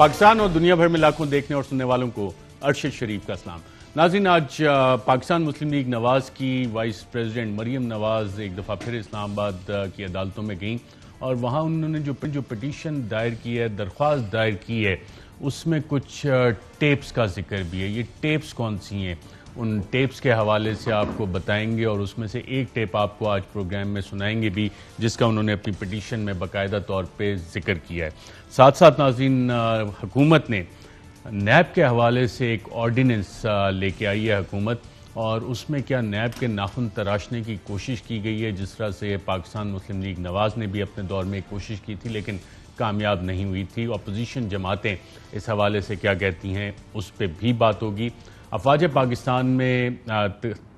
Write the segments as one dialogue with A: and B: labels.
A: پاکستان اور دنیا بھر میں لاکھوں دیکھنے اور سننے والوں کو ارشد شریف کا سلام۔ ناظرین، آج پاکستان مسلم لیگ نواز کی وائس پریزیڈنٹ مریم نواز ایک دفعہ پھر اسلام آباد کی عدالتوں میں گئیں اور وہاں انہوں نے جو پٹیشن دائر کی ہے، درخواست دائر کی ہے، اس میں کچھ ٹیپس کا ذکر بھی ہے۔ یہ ٹیپس کون سی ہیں، ان ٹیپس کے حوالے سے آپ کو بتائیں گے اور اس میں سے ایک ٹیپ آپ کو آج پروگرام میں سنائیں گے بھی، جس کا انہوں نے اپنی پٹیشن میں باقاعدہ طور پہ ذکر کیا ہے۔ ساتھ ساتھ ناظرین، حکومت نے نیب کے حوالے سے ایک آرڈیننس لے کے آئی ہے حکومت، اور اس میں کیا نیب کے ناخن تراشنے کی کوشش کی گئی ہے، جس طرح سے پاکستان مسلم لیگ نواز نے بھی اپنے دور میں ایک کوشش کی تھی لیکن کامیاب نہیں ہوئی تھی۔ اپوزیشن جماعتیں اس حوالے سے کیا کہتی ہیں، اس پہ بھی بات ہوگی۔ افواج پاکستان میں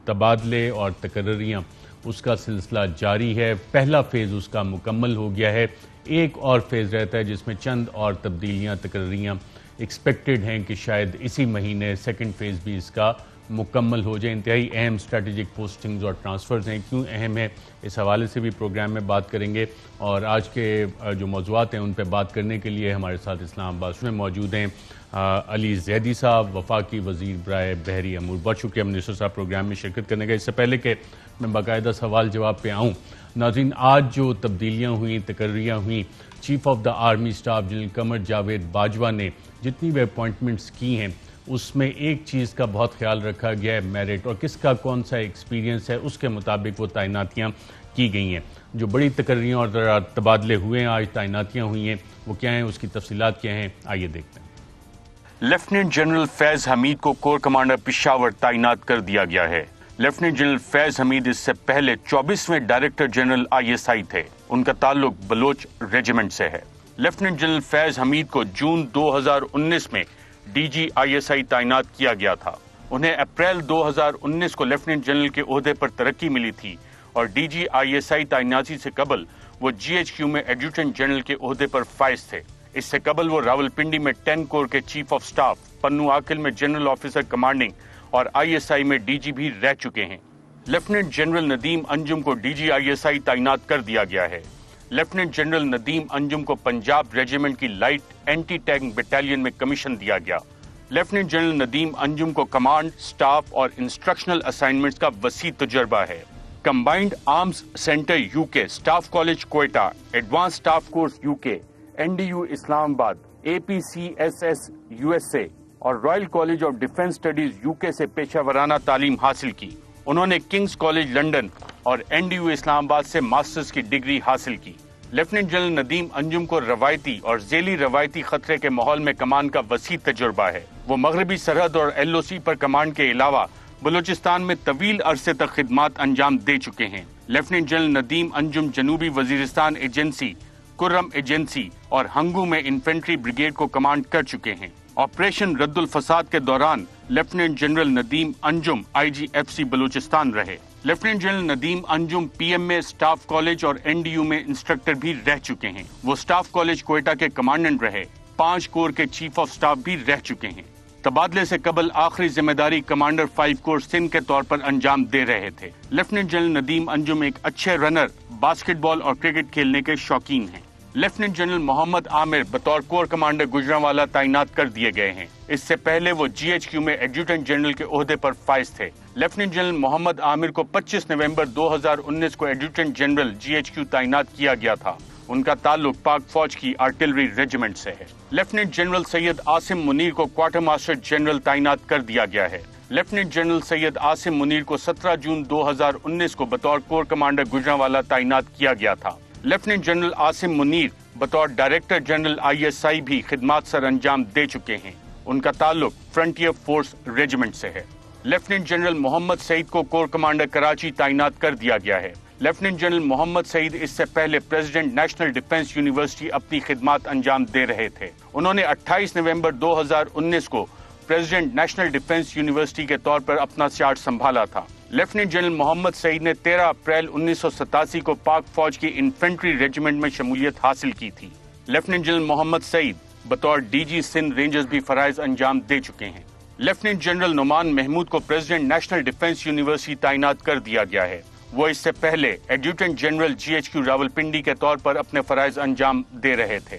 A: تبادلے اور تقرریاں، اس کا سلسلہ جاری ہے۔ پہلا فیز اس کا مکمل ہو گیا ہے، ایک اور فیز رہتا ہے جس میں چند اور تبدیلیاں تقرریاں ایکسپیکٹڈ ہیں کہ شاید اسی مہینے سیکنڈ فیز بھی اس کا مکمل ہو جائے۔ انتہائی اہم اسٹریٹجک پوسٹنگز اور ٹرانسفرز ہیں، کیوں اہم ہے اس حوالے سے بھی پروگرام میں بات کریں گے، اور آج کے جو موضوعات ہیں ان پہ بات کرنے کے لیے ہمارے ساتھ اسلام آباد میں موجود ہیں علی زیدی صاحب، وفاقی وزیر برائے بحری امور۔ بہت شکریہ منسٹر صاحب پروگرام میں شرکت کرنے کا۔ اس سے پہلے کہ میں باقاعدہ سوال جواب پہ آؤں، ناظرین، آج جو تبدیلیاں ہوئیں، تقرریاں ہوئیں، chief of the army staff general Qamar Javed Bajwa نے جتنی بھی اپوائنٹمنٹس کی ہیں اس میں ایک چیز کا بہت خیال رکھا گیا ہے، میرٹ اور کس کا کون سا ایکسپیرینس ہے، اس کے مطابق وہ تعیناتیاں کی گئی ہیں۔ جو بڑی تقرریاں اور تبادلے ہوئے ہیں، آج تعیناتیاں ہوئی ہیں، وہ کیا ہیں، اس کی تفصیلات کیا ہیں، آئیے دیکھتے ہیں۔
B: لیفٹیننٹ جنرل فیض حمید کو کور کمانڈر پشاور تعینات کر دیا گیا ہے۔ لیفٹیننٹ جنرل فیض حمید اس سے پہلے 24ویں ڈائریکٹر جنرل ISI تھے، ان کا تعلق بلوچ ریجیمنٹ سے ہے۔ لیفٹیننٹ جنرل فیض حمید کو جون 2019 میں DG ISI تعینات کیا گیا تھا۔ انہیں اپریل 2019 کو لیفٹیننٹ جنرل کے عہدے پر ترقی ملی تھی، اور DG ISI تعیناتی سے قبل وہ GHQ میں ایڈجوٹنٹ جنرل کے عہدے پر فائز تھے۔ اس سے قبل وہ راولپنڈی میں 10 کور کے chief of staff, Pano Aqil میں جنرل آفیسر کمانڈنگ اور ISI میں DG بھی رہ چکے ہیں۔ لیفٹیننٹ جنرل ندیم انجم کو DG ISI تعینات کر دیا گیا ہے۔ لیفٹیننٹ جنرل ندیم انجم کو پنجاب ریجیمنٹ کی لائٹ اینٹی ٹینک بٹالین میں کمیشن دیا گیا۔ لیفٹیننٹ جنرل ندیم انجم کو کمانڈ، سٹاف اور انسٹرکشنل اسائنمنٹس کا وسیع تجربہ ہے۔ Combined arms centre UK، staff college Quetta, advance staff course UK، NDU اسلام آباد، APCSS USA اور Royal college of defence studies UK سے پیشہ ورانہ تعلیم حاصل کی۔ انہوں نے کنگز کالج لنڈن اور NDU اسلام آباد سے ماسٹرز کی ڈگری حاصل کی۔ لیفٹیننٹ جنرل ندیم انجم کو روایتی اور ذیلی روایتی خطرے کے ماحول میں کمان کا وسیع تجربہ ہے۔ وہ مغربی سرحد اور LOC پر کمانڈ کے علاوہ بلوچستان میں طویل عرصے تک خدمات انجام دے چکے ہیں۔ لیفٹیننٹ جنرل ندیم انجم جنوبی وزیرستان ایجنسی، کرم ایجنسی اور ہنگو میں انفینٹری بریگیڈ کو کمانڈ کر چکے ہیں۔ آپریشن رد الفساد کے دوران لیفٹیننٹ جنرل ندیم انجم IGFC بلوچستان رہے۔ لیفٹیننٹ جنرل ندیم انجم PMA سٹاف کالج اور NDU میں انسٹرکٹر بھی رہ چکے ہیں۔ وہ سٹاف کالج کوئٹہ کے کمانڈنٹ رہے، 5 کور کے چیف آف سٹاف بھی رہ چکے ہیں۔ تبادلے سے قبل آخری ذمہ داری کمانڈر 5 کور سندھ کے طور پر انجام دے رہے تھے۔ لیفٹیننٹ جنرل ندیم انجم ایک اچھے رنر، باسکٹ بال اور کرکٹ کھیلنے کے شوقین ہیں۔ لیفٹیننٹ جنرل محمد عامر بطور کور کمانڈر گجرانوالہ تعینات کر دیے گئے ہیں۔ اس سے پہلے وہ GHQ میں ایڈجوٹنٹ جنرل کے عہدے پر فائز تھے۔ لیفٹیننٹ جنرل محمد عامر کو 25 نومبر 2019 کو ایڈجوٹنٹ جنرل GHQ تعینات کیا گیا تھا۔ ان کا تعلق پاک فوج کی آرٹلری ریجیمنٹ سے ہے۔ لیفٹیننٹ جنرل سید عاصم منیر کو کوارٹر ماسٹر جنرل تعینات کر دیا گیا ہے۔ لیفٹیننٹ جنرل سید عاصم منیر کو 17 جون 2019 کو بطور کور کمانڈر گجرانوالہ تعینات کیا گیا تھا۔ لیفٹیننٹ جنرل عاصم منیر بطور ڈائریکٹر جنرل ISI بھی خدمات سر انجام دے چکے ہیں۔ ان کا تعلق فرنٹیئر فورس ریجیمنٹ سے ہے۔ لیفٹیننٹ جنرل محمد سعید کو کور کمانڈر کراچی تعینات کر دیا گیا ہے۔ لیفٹیننٹ جنرل محمد سعید اس سے پہلے پریزیڈنٹ نیشنل ڈیفنس یونیورسٹی اپنی خدمات انجام دے رہے تھے۔ انہوں نے 28 نومبر 2019 کو پریزیڈنٹ نیشنل ڈیفنس یونیورسٹی کے طور پر اپنا چارج سنبھالا تھا۔ لیفٹیننٹ جنرل محمد سعید نے 13 اپریل 1987 کو پاک فوج کی انفینٹری ریجیمنٹ میں شمولیت حاصل کی تھی۔ لیفٹیننٹ جنرل محمد سعید بطور DG سندھ رینجرز بھی فرائض انجام دے چکے ہیں۔ لیفٹیننٹ جنرل نعمان محمود کو پریزیڈنٹ نیشنل ڈیفنس یونیورسٹی تعینات کر دیا گیا ہے۔ وہ اس سے پہلے ایڈجوٹنٹ جنرل GHQ راولپنڈی کے طور پر اپنے فرائض انجام دے رہے تھے۔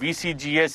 B: VCGS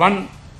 C: 1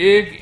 C: 1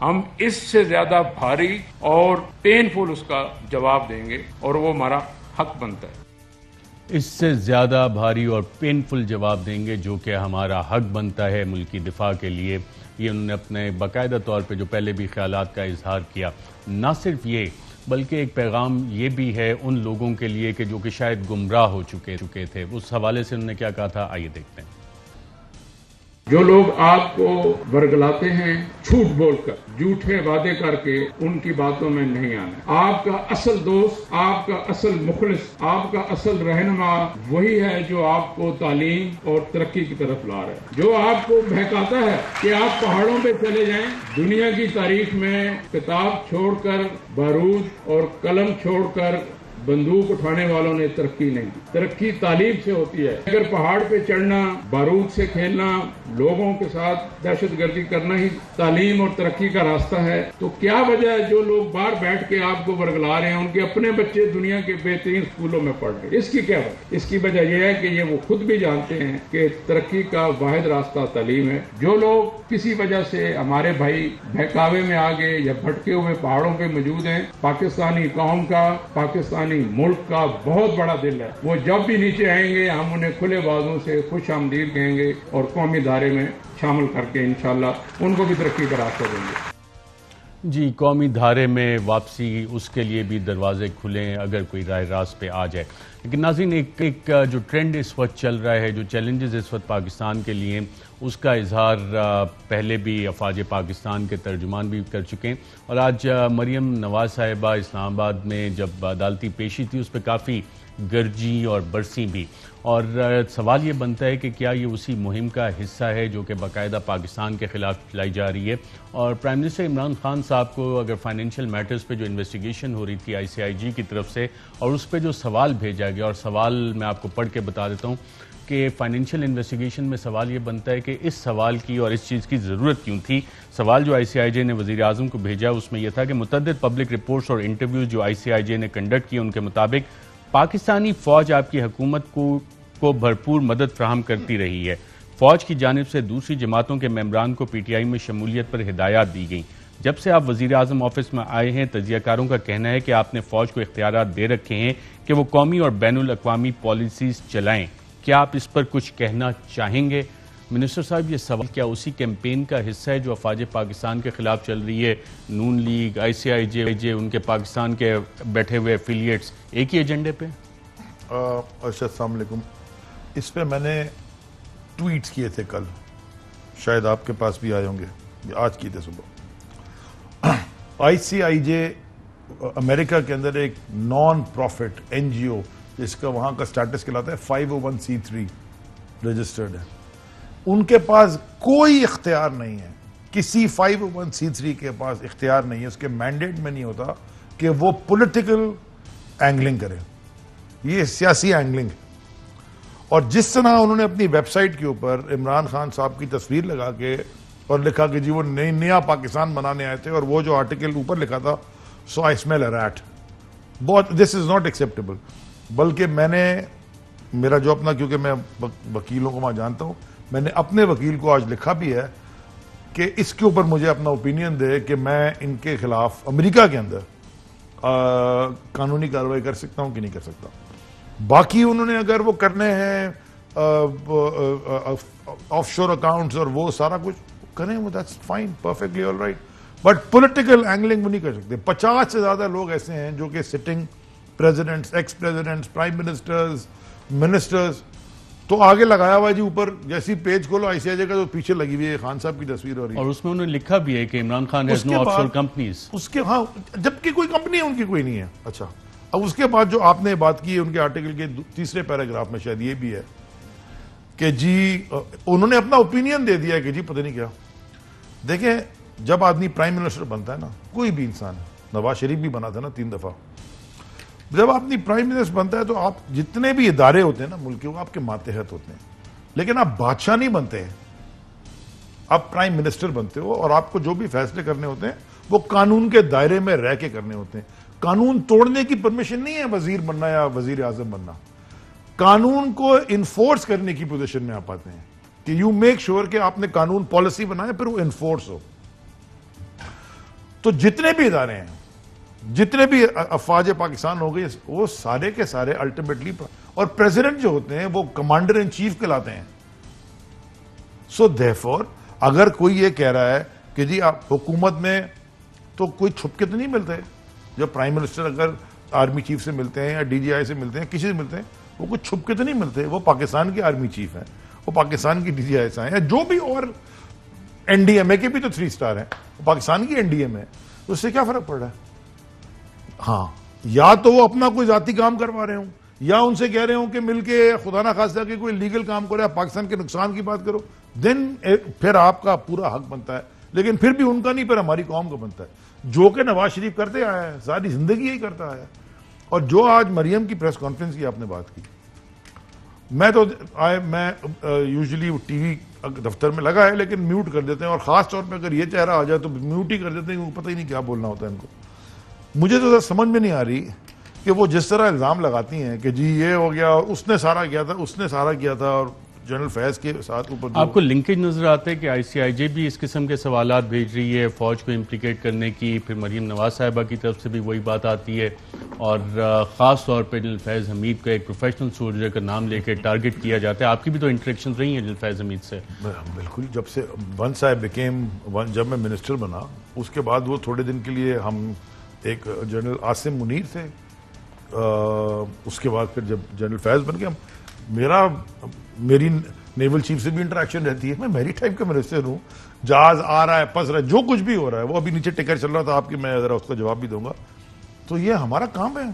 C: ہم اس سے زیادہ بھاری اور پینفل اس کا جواب دیں گے اور وہ ہمارا حق بنتا ہے.
A: اس سے زیادہ بھاری اور پینفل جواب دیں گے جو کہ ہمارا حق بنتا ہے ملک کی دفاع کے لیے. یہ انہوں نے اپنے باقاعدہ طور پہ جو پہلے بھی خیالات کا اظہار کیا. نہ صرف یہ بلکہ ایک پیغام یہ بھی ہے ان لوگوں کے لیے کہ جو کہ شاید گمراہ ہو چکے تھے. اس حوالے سے انہوں نے کیا کہا تھا، آئیے دیکھتے ہیں.
C: جو لوگ آپ کو ورگلاتے ہیں جھوٹ بول کر، جھوٹے وعدے کر کے، ان کی باتوں میں نہیں آنا. آپ کا اصل دوست، آپ کا اصل مخلص، آپ کا اصل رہنما وہی ہے جو آپ کو تعلیم اور ترقی کی طرف لا رہا ہے. جو آپ کو بہکاتا ہے کہ آپ پہاڑوں پہ چلے جائیں، دنیا کی تاریخ میں کتاب چھوڑ کر، بارود اور قلم چھوڑ کر بندوق اٹھانے والوں نے ترقی نہیں کی. ترقی تعلیم سے ہوتی ہے. اگر پہاڑ پہ چڑھنا، بارود سے کھیلنا، لوگوں کے ساتھ دہشت گردی کرنا ہی تعلیم اور ترقی کا راستہ ہے، تو کیا وجہ ہے جو لوگ باہر بیٹھ کے آپ کو ورگلا رہے ہیں ان کے اپنے بچے دنیا کے بہترین اسکولوں میں پڑھ رہے ہیں؟ اس کی کیا وجہ؟ اس کی وجہ یہ ہے کہ یہ وہ خود بھی جانتے ہیں کہ ترقی کا واحد راستہ تعلیم ہے. جو لوگ کسی وجہ سے ہمارے بھائی بہکاوے میں آگے یا بھٹکے ہوئے پہاڑوں پہ موجود ہیں، پاکستانی قوم کا، پاکستانی ملک کا بہت بڑا دل ہے. وہ جب بھی نیچے آئیں گے ہم انہیں کھلے بازوں سے خوش آمدید کہیں گے اور قومی دھارے میں شامل کر کے انشاءاللہ ان کو بھی ترقی کا راستہ دیں گے.
A: جی، قومی دھارے میں واپسی، اس کے لیے بھی دروازے کھلیں اگر کوئی راہ راست پہ آ جائے. لیکن ناظرین، ایک جو ٹرینڈ اس وقت چل رہا ہے، جو چیلنجز اس وقت پاکستان کے لیے، اس کا اظہار پہلے بھی افواج پاکستان کے ترجمان بھی کر چکے ہیں. اور آج مریم نواز صاحبہ اسلام آباد میں جب عدالتی پیشی تھی اس پہ کافی گرجی اور برسی بھی. اور سوال یہ بنتا ہے کہ کیا یہ اسی مہم کا حصہ ہے جو کہ باقاعدہ پاکستان کے خلاف چلائی جا رہی ہے. اور پرائم منسٹر عمران خان صاحب کو اگر فائنینشیل میٹرز پہ جو انویسٹیگیشن ہو رہی تھی ICIG کی طرف سے، اور اس پہ جو سوال بھیجا گیا، اور سوال میں آپ کو پڑھ کے بتا دیتا ہوں کہ فائنینشیل انویسٹیگیشن میں سوال یہ بنتا ہے کہ اس سوال کی اور اس چیز کی ضرورت کیوں تھی. سوال جو ICIG نے وزیر اعظم کو بھیجا اس میں یہ تھا کہ متعدد پبلک رپورٹس اور انٹرویوز جو ICIG نے کنڈکٹ کیے ان کے مطابق پاکستانی فوج آپ کی حکومت کو بھرپور مدد فراہم کرتی رہی ہے. فوج کی جانب سے دوسری جماعتوں کے ممبران کو PTI میں شمولیت پر ہدایات دی گئیں. جب سے آپ وزیر اعظم آفس میں آئے ہیں، تجزیہ کاروں کا کہنا ہے کہ آپ نے فوج کو اختیارات دے رکھے ہیں کہ وہ قومی اور بین الاقوامی پالیسیز چلائیں. کیا آپ اس پر کچھ کہنا چاہیں گے؟ منسٹر صاحب، یہ سوال کیا اسی کیمپین کا حصہ ہے جو افواج پاکستان کے خلاف چل رہی ہے؟ نون لیگ، ICIG، ان کے پاکستان کے بیٹھے ہوئے ایفیلیٹس ایک ہی ایجنڈے پہ؟
D: السلام علیکم. اس پہ میں نے ٹویٹس کیے تھے کل، شاید آپ کے پاس بھی آئے ہوں گے، آج کیے تھے صبح. ICIJ امریکہ کے اندر ایک نان پروفٹ NGO جس کا وہاں کا سٹیٹس کہلاتا ہے 501c3 رجسٹرڈ ہے. ان کے پاس کوئی اختیار نہیں ہے، کسی 501c3 کے پاس اختیار نہیں ہے، اس کے مینڈیٹ میں نہیں ہوتا کہ وہ پولیٹیکل اینگلنگ کرے. یہ سیاسی اینگلنگ ہے. اور جس طرح انہوں نے اپنی ویب سائٹ کے اوپر عمران خان صاحب کی تصویر لگا کے اور لکھا کہ جی وہ نیا پاکستان بنانے آئے تھے، اور وہ جو آرٹیکل اوپر لکھا تھا سو آئی اسمیل اے ریٹ، بہت دس از ناٹ ایکسیپٹیبل. بلکہ میں نے میرا جو اپنا، کیونکہ میں وکیلوں کو وہاں جانتا ہوں، میں نے اپنے وکیل کو آج لکھا بھی ہے کہ اس کے اوپر مجھے اپنا اوپینین دے کہ میں ان کے خلاف امریکہ کے اندر قانونی کارروائی کر سکتا ہوں کہ نہیں کر سکتا. باقی انہوں نے اگر وہ کرنے ہیں آف شور اکاؤنٹس اور وہ سارا کچھ کریں، وہ that's fine, perfectly all right. But political angling وہ نہیں کر سکتے. 50 سے زیادہ لوگ ایسے ہیں جو کہ sitting presidents, x presidents, prime ministers, ministers, تو آگے لگایا ہوا ہے جی اوپر. جیسی پیج کھولو ICIJ کا تو پیچھے لگی ہوئی ہے خان صاحب کی تصویر ہو رہی ہے،
A: اور اس میں انہوں نے لکھا بھی ہے کہ Imran Khan has no offshore companies.
D: اس کے ہاں، جبکہ کوئی کمپنی ہے ان کی کوئی نہیں ہے. اچھا، اب اس کے بعد جو آپ نے بات کی ہے ان کے آرٹیکل کے تیسرے پیراگراف میں شاید یہ بھی ہے کہ جی انہوں نے اپنا اوپینین دے دیا ہے کہ جی پتہ نہیں کیا. دیکھیں، جب آدمی پرائم منسٹر بنتا ہے نا، کوئی بھی انسان، نواز شریف بھی بنا تھا نا 3 دفعہ، جب آدمی پرائم منسٹر بنتا ہے تو آپ جتنے بھی ادارے ہوتے ہیں نا ملک کے، وہ آپ کے ماتحت ہوتے ہیں. لیکن آپ بادشاہ نہیں بنتے ہیں، آپ پرائم منسٹر بنتے ہو، اور آپ کو جو بھی فیصلے کرنے ہوتے ہیں وہ قانون کے دائرے میں رہ کے کرنے ہوتے ہیں. قانون توڑنے کی پرمیشن نہیں ہے وزیر بننا یا وزیر اعظم بننا. قانون کو انفورس کرنے کی پوزیشن میں آپ آتے ہیں کہ یو میک شور کہ آپ نے قانون پالیسی بنائے پھر وہ انفورس ہو. تو جتنے بھی ادارے ہیں, جتنے بھی افواج پاکستان ہو گئی, وہ سارے کے سارے الٹیمیٹلی, اور پریزیڈنٹ جو ہوتے ہیں وہ کمانڈر ان چیف کہلاتے ہیں. سو therefore اگر کوئی یہ کہہ رہا ہے کہ جی آپ حکومت میں تو کوئی چھپ کے تو نہیں ملتے, جب پرائم منسٹر اگر آرمی چیف سے ملتے ہیں یا ڈی جی آئی سے ملتے ہیں, کسی سے ملتے ہیں, وہ کوئی چھپ کے تو نہیں ملتے, وہ پاکستان کے آرمی چیف ہیں, وہ پاکستان کی ڈی جی آئی سے ہیں, یا جو بھی, اور این ڈی ایم اے کے بھی تو 3 اسٹار ہیں, وہ پاکستان کی این ڈی ایم ہے, تو اس سے کیا فرق پڑ رہا ہے؟ ہاں, یا تو وہ اپنا کوئی ذاتی کام کروا رہے ہوں, یا ان سے کہہ رہے ہوں کہ مل کے خدا نہ خواستہ کہ کوئی لیگل کام کرے, پاکستان کے نقصان کی بات کرو, دین پھر آپ کا پورا حق بنتا ہے. لیکن پھر بھی ان کا نہیں, پھر ہماری قوم کا بنتا ہے, جو کہ نواز شریف کرتے آیا ہے, ساری زندگی یہی کرتا آیا. اور جو آج مریم کی پریس کانفرنس کی آپ نے بات کی, میں یوزلی ٹی وی دفتر میں لگا ہے لیکن میوٹ کر دیتے ہیں, اور خاص طور پہ اگر یہ چہرہ آ جائے تو میوٹ ہی کر دیتے ہیں, پتہ ہی نہیں کیا بولنا ہوتا ہے ان کو. مجھے تو سمجھ میں نہیں آ رہی کہ وہ جس طرح الزام لگاتی ہیں کہ جی یہ ہو گیا, اور اس نے سارا کیا تھا, اس نے سارا کیا تھا, اور جنرل فیض کے ساتھ اوپر
A: آپ کو لنکیج نظر آتا ہے کہ آئی سی آئی جے بھی اس قسم کے سوالات بھیج رہی ہے فوج کو امپلیکیٹ کرنے کی, پھر مریم نواز صاحبہ کی طرف سے بھی وہی بات آتی ہے, اور خاص طور پہ جنرل فیض حمید کا ایک پروفیشنل سولجر کا نام لے کے ٹارگٹ کیا جاتا ہے. آپ کی بھی تو انٹریکشن رہی ہیں جنرل فیض حمید سے؟
D: بالکل, جب سے جب میں منسٹر بنا, اس کے بعد وہ تھوڑے دن کے لیے ہم, ایک جنرل عاصم منیر تھے, اس کے بعد پھر جب جنرل فیض بن گیا, میری نیول چیف سے بھی انٹریکشن رہتی ہے. میں میری ٹائم کا منسٹر ہوں, جہاز آ رہا ہے, پس رہا ہے, جو کچھ بھی ہو رہا ہے, وہ ابھی نیچے ٹکر چل رہا تھا آپ کی, میں ذرا اس کا جواب بھی دوں گا. تو یہ ہمارا کام ہے,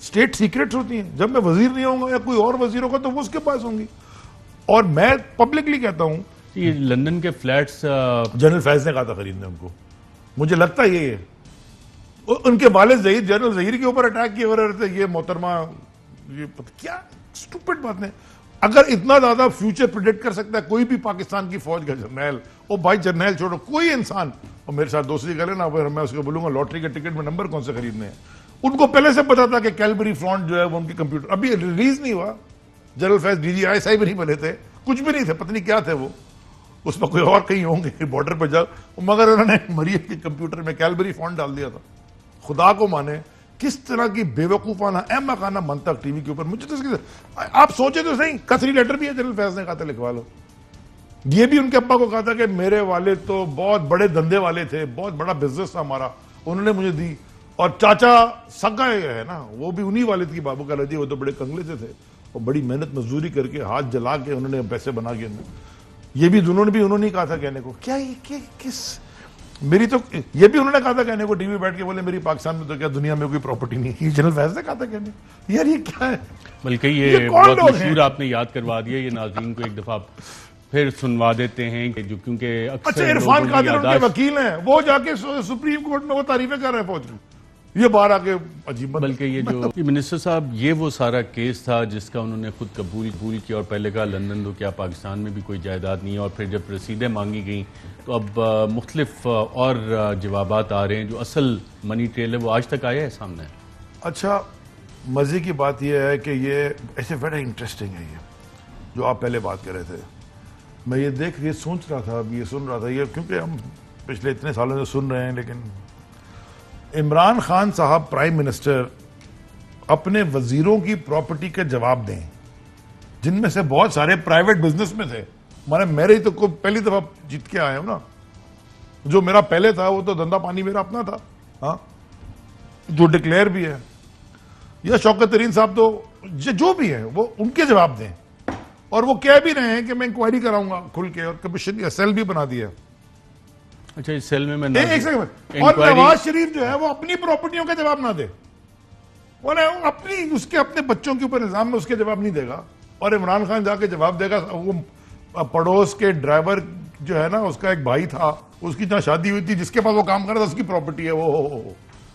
D: اسٹیٹ سیکرٹس ہوتی ہیں, جب میں وزیر نہیں ہوں گا یا کوئی اور وزیر ہوگا تو وہ اس کے پاس ہوں گی. اور میں پبلکلی کہتا ہوں,
A: یہ لندن کے فلیٹس
D: جنرل فیض نے کہا تھا خریدنے ان کو, مجھے لگتا ہے یہ ان کے والد ظہیر, جنرل ظہیر کے اوپر اٹیک کیے ہو رہے تھے. یہ محترمہ, یہ کیا اسٹوپڈ بات ہے. اگر اتنا زیادہ فیوچر پریڈکٹ کر سکتا ہے کوئی بھی پاکستان کی فوج کا جرنیل, او بھائی جرنیل چھوڑو, کوئی انسان, اور میرے ساتھ دوسری کرے نا, میں اس کو بولوں گا لاٹری کے ٹکٹ میں نمبر کون سے خریدنے ہیں. ان کو پہلے سے پتا تھا کہ کیلبری فرانٹ جو ہے وہ ان کے کمپیوٹر, ابھی ریلیز نہیں ہوا. جنرل فیض ڈی جی آئی صاحب نہیں بنے تھے, کچھ بھی نہیں تھے, پتہ نہیں کیا تھے وہ, اس میں کوئی اور کہیں ہوں گے بارڈر پہ جا, مگر انہوں نے مریم کے کمپیوٹر میں کیلبری فونٹ ڈال دیا تھا. خدا کو مانے کس طرح کی بے وقوفانہ احمقانہ منطق ٹی وی کے اوپر. مجھے تو آپ سوچے تو صحیح, کثری لیٹر بھی ہے جنرل فیض نے کہا تھا لکھوا لو. یہ بھی ان کے ابا کو کہا تھا کہ میرے والد تو بہت بڑے دندے والے تھے, بہت بڑا بزنس تھا ہمارا, انہوں نے مجھے دی. اور چاچا سگا ہے نا, وہ بھی انہی والد کی بابو کا لدی, وہ تو بڑے کنگلے سے تھے, اور بڑی محنت مزدوری کر کے ہاتھ جلا کے انہوں نے پیسے بنا کے. یہ بھی انہوں نے کہا تھا کہنے کو, کیا یہ کس میری تو, یہ بھی انہوں نے کہا تھا کہنے کو ٹی وی بیٹھ کے, بولے میری پاکستان میں تو کیا دنیا میں کوئی پراپرٹی نہیں. یہ جنرل فیض نے کہا تھا کہنے, یار یہ کیا ہے.
A: بلکہ یہ بہت مشہور آپ نے یاد کروا دیا, یہ ناظرین کو ایک دفعہ پھر سنوا دیتے ہیں کہ جو کیونکہ
D: اچھا عرفان قادر ان کے وکیل ہیں, وہ جا کے سپریم کورٹ میں وہ تعریفیں کر رہے ہیں فوج کی. یہ باہر آ کے عجیب,
A: بلکہ یہ جو منسٹر صاحب, یہ وہ سارا کیس تھا جس کا انہوں نے خود قبول کیا, اور پہلے کہا لندن تو کیا پاکستان میں بھی کوئی جائیداد نہیں ہے, اور پھر جب رسیدیں مانگی گئیں تو اب مختلف اور جوابات آ رہے ہیں. جو اصل منی ٹریل ہے وہ آج تک آیا ہے سامنے.
D: اچھا مزے کی بات یہ ہے کہ یہ ایسے بڑا انٹرسٹنگ ہے, یہ جو آپ پہلے بات کر رہے تھے. میں یہ سوچ رہا تھا, اب یہ سن رہا تھا, یہ کیونکہ ہم پچھلے اتنے سالوں سے سن رہے ہیں, لیکن عمران خان صاحب پرائم منسٹر اپنے وزیروں کی پراپرٹی کا جواب دیں, جن میں سے بہت سارے پرائیویٹ بزنس میں تھے. میرے ہی تو پہلی دفعہ جیت کے آئے ہوں نا, جو میرا پہلے تھا وہ تو دھندا پانی میرا اپنا تھا, ہاں, جو ڈکلیئر بھی ہے. یا شوکت ترین صاحب تو جو بھی ہے وہ ان کے جواب دیں, اور وہ کہہ بھی رہے ہیں کہ میں انکوائری کراؤں گا کھل کے, اور کمیشن یا سیل بھی بنا دیا.
A: اچھا اس سیل میں
D: ایک سیکنڈ, اور نواز شریف جو ہے وہ اپنی پراپرٹیوں کا جواب نہ دے, وہ اپنی اس کے اپنے بچوں کے اوپر نظام میں اس کے جواب نہیں دے گا, اور عمران خان جا کے جواب دے گا. وہ پڑوس کے ڈرائیور جو ہے نا, اس کا ایک بھائی تھا, اس کی جہاں شادی ہوئی تھی, جس کے پاس وہ کام کر رہا تھا, اس کی پراپرٹی ہے وہ.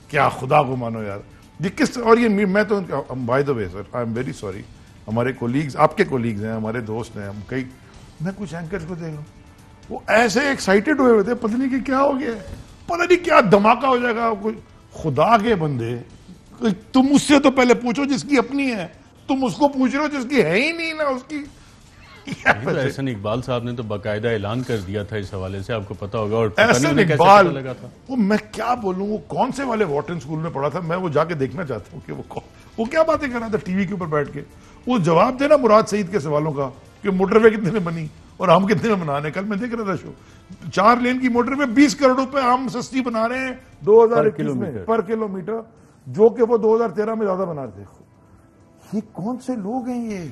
D: کیا خدا کو مانو یار, یہ کس. اور یہ میں تو by the way sir, I am very sorry, ہمارے کولیگز, آپ کے کولیگز ہیں, ہمارے دوست ہیں, ہم کئی, میں کچھ اینکرز کو دیکھ رہا ہوں, وہ ایسے ایکسائٹڈ ہوئے تھے, پتہ نہیں کہ کیا ہو گیا, پتہ نہیں کیا دھماکہ ہو جائے گا. کوئی خدا کے بندے, تم اس سے تو پہلے پوچھو جس کی اپنی ہے, تم اس کو پوچھ رہے ہو جس کی ہے ہی نہیں نا, اس کی
A: تو احسن اقبال صاحب نے تو باقاعدہ اعلان کر دیا تھا اس حوالے سے، آپ کو پتا ہوگا، اور پتہ نہیں
D: احسن
A: انہیں کیسے
D: اقبال
A: پتہ لگا تھا۔
D: وہ میں کیا بولوں، وہ کون سے والے واٹن سکول میں پڑھا تھا، میں وہ جا کے دیکھنا چاہتا ہوں کہ وہ کیا باتیں کر رہا تھا ٹی وی کے اوپر بیٹھ کے۔ وہ جواب دینا مراد سعید کے سوالوں کا کہ موٹر وے کتنے میں بنی اور ہم کتنے میں بنانے۔ کل میں دیکھ رہا تھا شو، 4 لین کی موٹر وے 20 کروڑ روپے ہم سستی بنا رہے ہیں 2021 میں پر کلومیٹر، جو کہ وہ 2013 میں زیادہ بنا رہے تھے۔ یہ کون سے لوگ ہیں یہ؟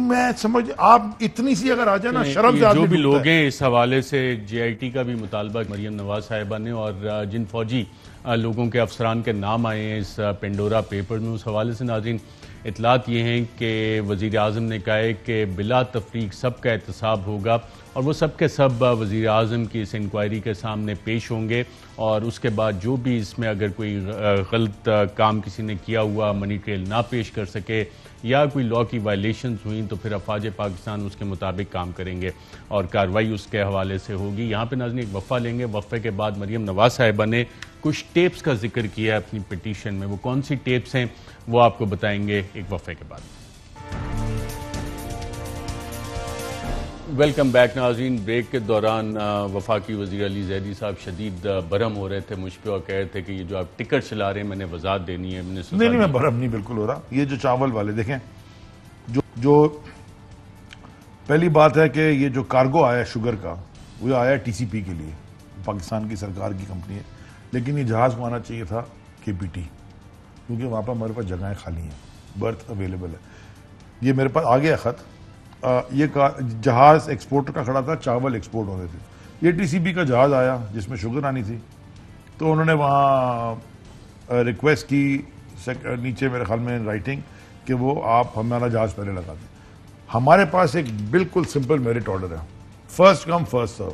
D: میں سمجھ، آپ اتنی سی اگر آ جائے نا شرم سے،
A: جو بھی لوگ ہیں اس حوالے سے جے آئی ٹی کا بھی مطالبہ مریم نواز صاحبہ نے، اور جن فوجی لوگوں کے افسران کے نام آئے ہیں اس پینڈورا پیپر میں، اس حوالے سے ناظرین اطلاعات یہ ہیں کہ وزیر اعظم نے کہا ہے کہ بلا تفریق سب کا احتساب ہوگا، اور وہ سب کے سب وزیر اعظم کی اس انکوائری کے سامنے پیش ہوں گے، اور اس کے بعد جو بھی اس میں اگر کوئی غلط کام کسی نے کیا ہوا، منی ٹریل نہ پیش کر سکے یا کوئی لا کی وائلیشنز ہوئیں، تو پھر افواج پاکستان اس کے مطابق کام کریں گے اور کارروائی اس کے حوالے سے ہوگی۔ یہاں پہ ناظرین ایک وقفہ لیں گے، وقفے کے بعد مریم نواز صاحبہ نے کچھ ٹیپس کا ذکر کیا ہے اپنی پٹیشن میں، وہ کون سی ٹیپس ہیں وہ آپ کو بتائیں گے ایک وقفے کے بعد۔ ویلکم بیک ناظرین۔ بریک کے دوران وفاقی وزیر علی زیدی صاحب شدید برہم ہو رہے تھے مجھ پہ اور کہہ رہے تھے کہ یہ جو آپ ٹکٹ چلا رہے ہیں میں نے وضاحت دینی ہے۔
D: نہیں میں برہم نہیں بالکل ہو رہا۔ یہ جو چاول والے دیکھیں، جو پہلی بات ہے کہ یہ جو کارگو آیا شوگر کا، وہ آیا ٹی سی پی کے لیے، پاکستان کی سرکار کی کمپنی ہے، لیکن یہ جہاز کو آنا چاہیے تھا کے پی ٹی، کیونکہ وہاں پر ہمارے پاس جگہیں خالی ہیں، برتھ اویلیبل ہے۔ یہ میرے پاس آ گیا خط، یہ جہاز ایکسپورٹر کا کھڑا تھا، چاول ایکسپورٹ ہونے تھے۔ یہ ٹی سی پی کا جہاز آیا جس میں شوگر آنی تھی، تو انہوں نے وہاں ریکویسٹ کی نیچے میرے خیال میں رائٹنگ کہ وہ آپ ہمارا جہاز پہلے لگا دیں۔ ہمارے پاس ایک بالکل سمپل میرٹ آرڈر ہے، فرسٹ کم فرسٹ سرو۔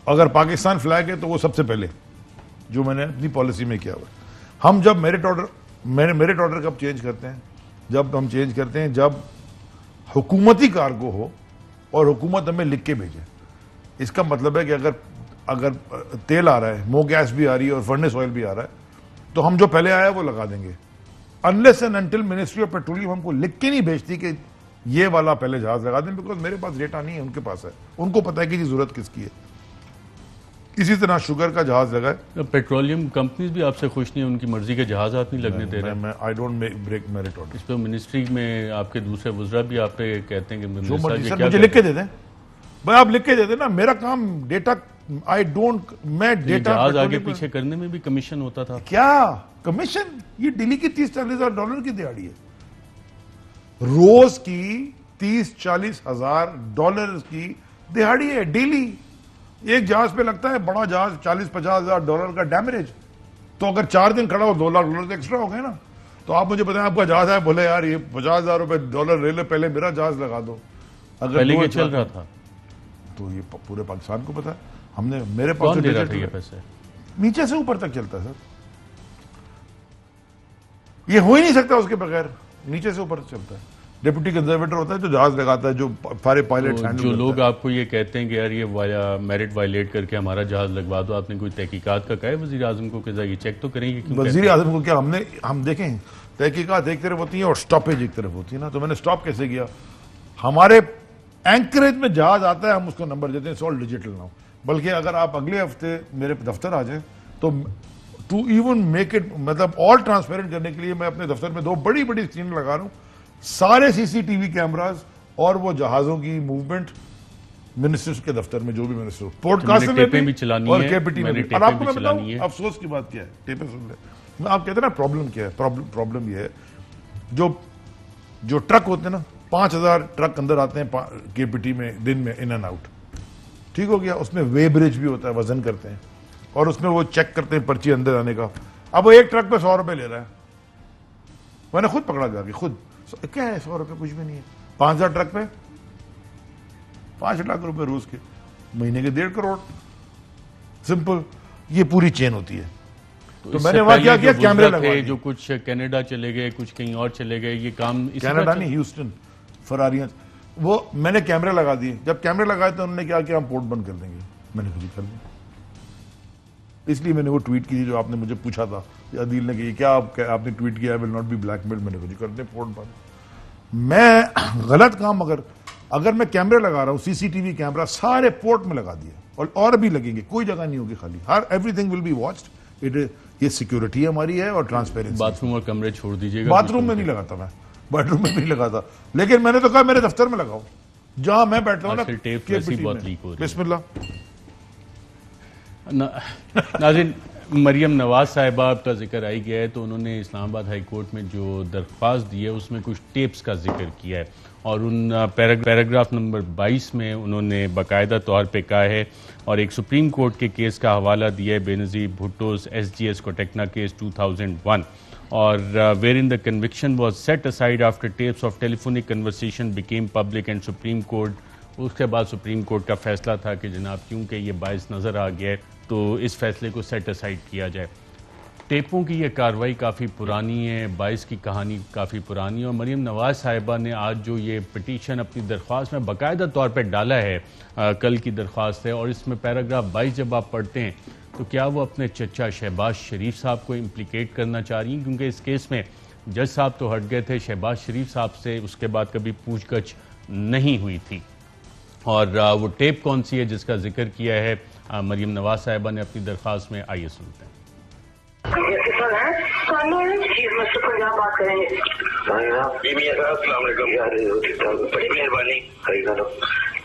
D: اگر پاکستان فلیگ ہے تو وہ سب سے پہلے، جو میں نے اپنی پالیسی میں کیا ہوا۔ ہم جب میرٹ آرڈر کب چینج کرتے ہیں؟ جب ہم چینج کرتے ہیں جب حکومتی کارگو ہو اور حکومت ہمیں لکھ کے بھیجے۔ اس کا مطلب ہے کہ اگر تیل آ رہا ہے، مو گیس بھی آ رہی ہے اور فرنس آئل بھی آ رہا ہے، تو ہم جو پہلے آیا ہے وہ لگا دیں گے، unless and until ministry of petroleum ہم کو لکھ کے نہیں بھیجتی کہ یہ والا پہلے جہاز لگا دیں، بیکاز میرے پاس ڈیٹا نہیں ہے، ان کے پاس ہے، ان کو پتا ہے کہ ضرورت کس کی ہے۔ اسی طرح شوگر کا جہاز لگا۔
A: پیٹرولیم کمپنیز بھی آپ سے خوش نہیں ہیں، ان کی مرضی کے جہازات نہیں لگنے دے رہے ہیں۔
D: I don't break merit order۔
A: اس پہ منسٹری میں آپ کے دوسرے وزراء بھی آپ پہ کہتے ہیں کہ
D: جو مرضی سر مجھے لکھ کے دے دیں، بھائی آپ لکھ کے دے دیں نا، میرا کام ڈیٹا، میں ڈیٹا
A: جہاز آگے پیچھے کرنے میں بھی کمیشن ہوتا تھا۔
D: کیا کمیشن؟ یہ ڈیلی کی 30-40 ہزار ڈالر کی دیہڑی ہے، روز کی 30-40 ہزار ڈالر کی دیہڑی ہے ڈیلی۔ ایک جہاز پہ لگتا ہے بڑا جہاز 40-50 ہزار ڈالر کا ڈیمیج، تو اگر 4 دن کھڑا ہو 2 لاکھ ڈالر تو ایکسٹرا ہو گئے نا۔ تو آپ مجھے بتائیں آپ کا جہاز ہے، بولے یار یہ 50 ہزار روپے ڈالر لے لے، پہلے میرا جہاز لگا دو۔ اگر
A: پہلے یہ چل رہا تھا
D: تو یہ پورے پاکستان کو پتا ہے۔ ہم نے میرے پاس
A: کون دے رہا تھا یہ پیسے؟
D: نیچے سے اوپر تک چلتا ہے سر، یہ ہو ہی نہیں سکتا اس کے بغیر، نیچے سے اوپر چلتا ہے۔ ڈپٹی کنزرویٹر ہوتا ہے جو جہاز لگاتا ہے، جو سارے پائلٹ ہینڈل
A: جو لوگ آپ کو یہ کہتے ہیں کہ یار یہ میرٹ وائلیٹ کر کے ہمارا جہاز لگوا دو، آپ نے کوئی تحقیقات کا کہا ہے وزیر اعظم کو کہ یہ چیک تو کریں گے؟
D: وزیر اعظم کو کیا ہم دیکھیں، تحقیقات ایک طرف ہوتی ہیں اور سٹاپیج ایک طرف ہوتی ہے نا۔ تو میں نے سٹاپ کیسے کیا؟ ہمارے اینکریج میں جہاز آتا ہے، ہم اس کو نمبر دیتے ہیں، سال ڈیجیٹل ناؤ۔ بلکہ اگر آپ اگلے ہفتے میرے دفتر آ جائیں تو ٹو ایون میک اٹ، مطلب آل ٹرانسپیرنٹ کرنے کے لیے میں اپنے دفتر میں 2 بڑی بڑی اسکرین لگا رہا ہوں، سارے سی سی ٹی وی کیمراز اور وہ جہازوں کی موومنٹ منسٹرز کے دفتر میں، جو بھی منسٹر پورٹ قاسم میں بھی اور کے پی ٹی میں بھی۔ اور آپ کو میں بتاؤں افسوس کی بات کیا ہے، ٹیپیں سن لیں، آپ کہتے ہیں نا پرابلم کیا ہے، پرابلم یہ ہے جو ٹرک ہوتے ہیں نا، 5000 ٹرک اندر آتے ہیں کے پی ٹی میں دن میں، ان اینڈ آؤٹ، ٹھیک ہو گیا۔ اس میں وے برج بھی ہوتا ہے، وزن کرتے ہیں اور اس میں وہ چیک کرتے ہیں پرچی اندر آنے کا۔ اب وہ ایک ٹرک پہ 100 روپے لے رہا ہے، میں نے خود پکڑا جا کے، خود کیا ہے 100 روپے کچھ بھی نہیں ہے۔ 5000 ٹرک پہ 5 لاکھ روپے روز کے، مہینے کے 1.5 کروڑ، سمپل۔ یہ پوری چین ہوتی ہے۔ تو میں نے وہاں کیا کیا، کیمرے لگائے،
A: جو کچھ کینیڈا چلے گئے، کچھ کہیں اور چلے گئے، یہ کام
D: کینیڈا نہیں، ہیوسٹن، فراریاں، وہ میں نے کیمرے لگا دیے۔ جب کیمرے لگائے تو انہوں نے کیا کہ ہم پورٹ بند کر دیں گے، میں نے کر دیا۔ اس لیے میں نے وہ ٹویٹ کی جو آپ نے مجھے پوچھا تھا، عدیل نے کہ کیا آپ نے ٹویٹ کیا، I will not be blackmailed، میں نے کر دیں پورٹ بند۔ میں غلط کام اگر میں کیمرے لگا رہا ہوں, سی سی ٹی وی کیمرہ سارے پورٹ میں لگا دیا اور بھی لگیں گے, کوئی جگہ نہیں ہوگی خالی, everything will be watched. یہ سیکیورٹی ہماری ہے اور ٹرانسپیرنسی.
A: باتھ روم اور کمرے چھوڑ دیجیے گا.
D: باتھ روم میں نہیں لگاتا, میں بیڈ روم میں نہیں لگاتا, لیکن میں نے تو کہا میرے دفتر میں لگاؤ جہاں میں بیٹھتا ہوں نا.
A: ٹیپ ویسی بہت لیک ہو رہی ہے.
D: بسم اللہ.
A: ناظرین, مریم نواز صاحبہ کا ذکر آئی گیا ہے تو انہوں نے اسلام آباد ہائی کورٹ میں جو درخواست دی ہے اس میں کچھ ٹیپس کا ذکر کیا ہے, اور ان پیراگراف نمبر 22 میں انہوں نے باقاعدہ طور پہ کہا ہے اور ایک سپریم کورٹ کے کیس کا حوالہ دیا ہے, بے نظیر بھٹوز SGS کوٹیکنا کیس 2001, اور wherein the conviction was set aside after tapes of telephonic conversation became public and Supreme Court, اس کے بعد سپریم کورٹ کا فیصلہ تھا کہ جناب کیونکہ یہ باعث نظر آ گیا ہے تو اس فیصلے کو سیٹ اسائڈ کیا جائے. ٹیپوں کی یہ کارروائی کافی پرانی ہے, باعث کی کہانی کافی پرانی ہے, اور مریم نواز صاحبہ نے آج جو یہ پٹیشن اپنی درخواست میں باقاعدہ طور پہ ڈالا ہے, کل کی درخواست ہے, اور اس میں پیراگراف 22 جب آپ پڑھتے ہیں تو کیا وہ اپنے چچا شہباز شریف صاحب کو امپلیکیٹ کرنا چاہ رہی ہیں, کیونکہ اس کیس میں جج صاحب تو ہٹ گئے تھے, شہباز شریف صاحب سے اس کے بعد کبھی پوچھ گچھ نہیں ہوئی تھی. اور وہ ٹیپ کون سی ہے جس کا ذکر کیا ہے مریم نواز صاحبہ نے اپنی درخواست میں, آئیے سنتے ہیں.
E: جی میاں صاحب السلام علیکم. یار بڑی مہربانی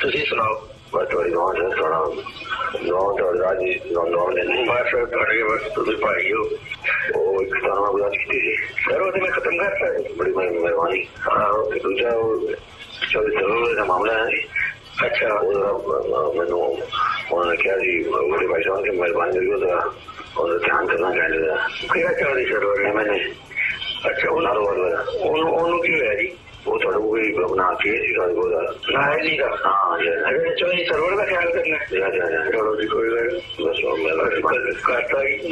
E: تسی سناؤ. بس تھوڑی گاؤں سے تھوڑا گاؤں تو راجی گاؤں نے بس تھوڑے بس تسی بھائی ہو وہ ایک سارا گزارش کی تھی سر, وہ میں ختم کرتا ہے. بڑی مہربانی. دوسرا ضرور کا معاملہ ہے. اچھا مینو انہوں نے کیا جی بڑے بھائی صاحب کی مہربانی کری ذرا اور دھیان کرنا چاہیے تھا. کیا چاہ رہی سر میں نے. اچھا انہوں کی ہے جی وہ تھوڑا کوئی بنا کے ہاں چلو سرور کا خیال کرنا کرتا